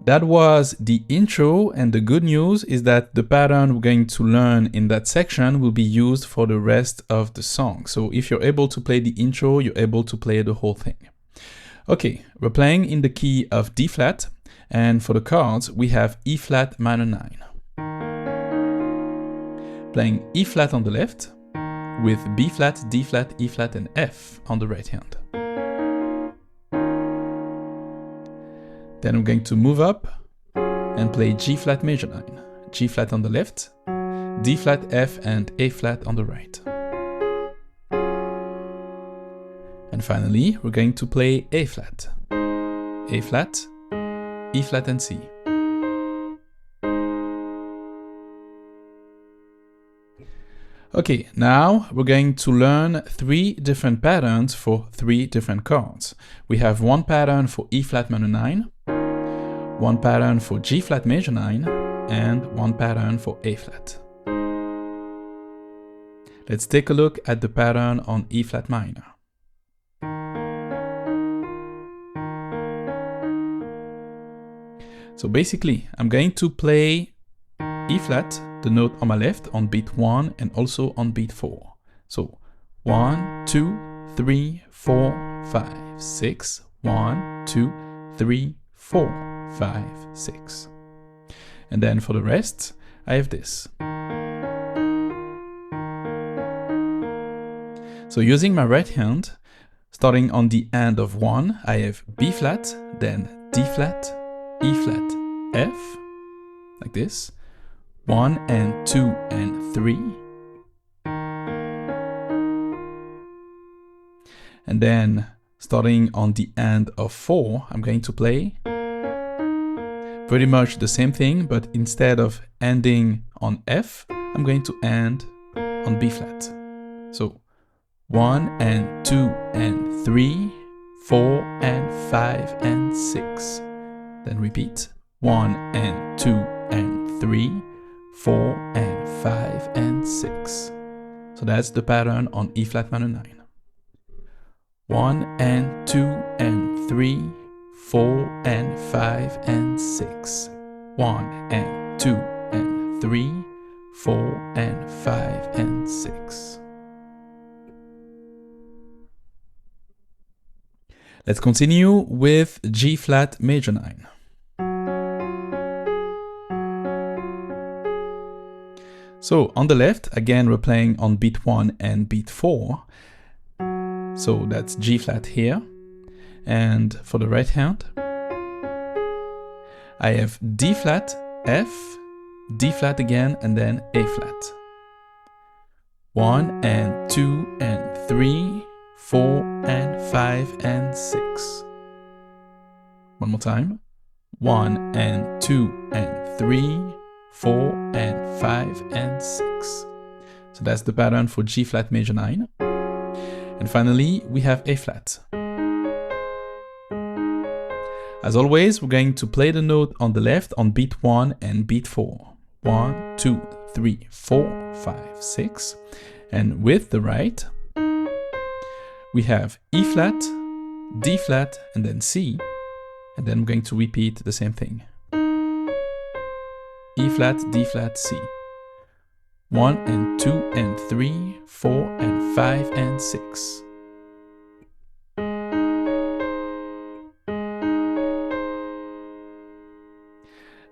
that was the intro, and the good news is that the pattern we're going to learn in that section will be used for the rest of the song. So if you're able to play the intro, you're able to play the whole thing. Okay, we're playing in the key of D flat, and for the chords, we have E flat minor 9. Playing E flat on the left, with B flat, D flat, E flat, and F on the right hand. Then I'm going to move up and play G flat major 9, G flat on the left, D flat, F, and A flat on the right. And finally, we're going to play A flat, E flat, and C. Okay, now we're going to learn 3 different patterns for 3 different chords. We have one pattern for E flat minor 9, one pattern for G flat major 9, and one pattern for A flat. Let's take a look at the pattern on E flat minor. So basically, I'm going to play E flat, the note on my left, on beat 1 and also on beat 4. So 1, 2, 3, 4, 5, 6, 1, 2, 3, 4, 5, 6. And then for the rest, I have this. So using my right hand, starting on the end of 1, I have B flat, then D flat, E flat, F, like this. 1 and 2 and 3. And then starting on the end of 4, I'm going to play pretty much the same thing, but instead of ending on F, I'm going to end on B flat. So 1 and 2 and 3, 4 and 5 and 6. Then repeat 1 and 2 and 3, 4 and 5 and 6. So that's the pattern on E flat minor 9. 1 and 2 and 3, 4 and 5 and 6. 1 and 2 and 3, 4 and 5 and 6. Let's continue with G flat major 9. So on the left, again, we're playing on beat 1 and beat 4. So that's G flat here. And for the right hand, I have D flat, F, D flat again, and then A flat. 1 and 2 and 3, 4 and 5 and 6. One more time. 1 and 2 and 3, 4 and 5 and 6. So that's the pattern for G flat major 9. And finally, we have A flat. As always, we're going to play the note on the left on beat 1 and beat 4. 1, 2, 3, 4, 5, 6. And with the right, we have E flat, D flat, and then C. And then I'm going to repeat the same thing. E flat, D flat, C. 1 and 2 and 3, 4 and 5 and 6.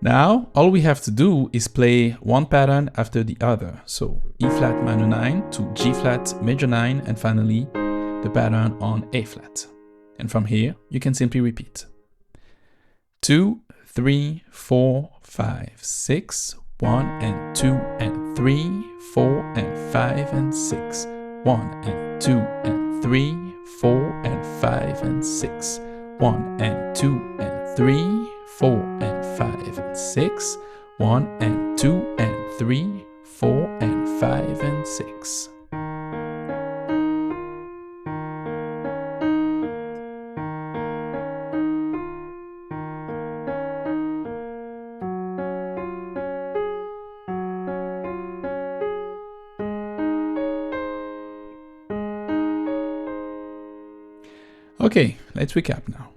Now, all we have to do is play one pattern after the other. So E flat minor 9 to G flat major 9, and finally the pattern on A flat. And from here, you can simply repeat. 2, 3, 4, 5, 6, 1 and 2 and 3, 4 and 5 and 6, 1 and 2 and 3, 4 and 5 and 6, 1 and 2 and 3, 4 and 5 and 6, 1 and 2 and 3, 4 and 5 and 6. Okay, let's recap now.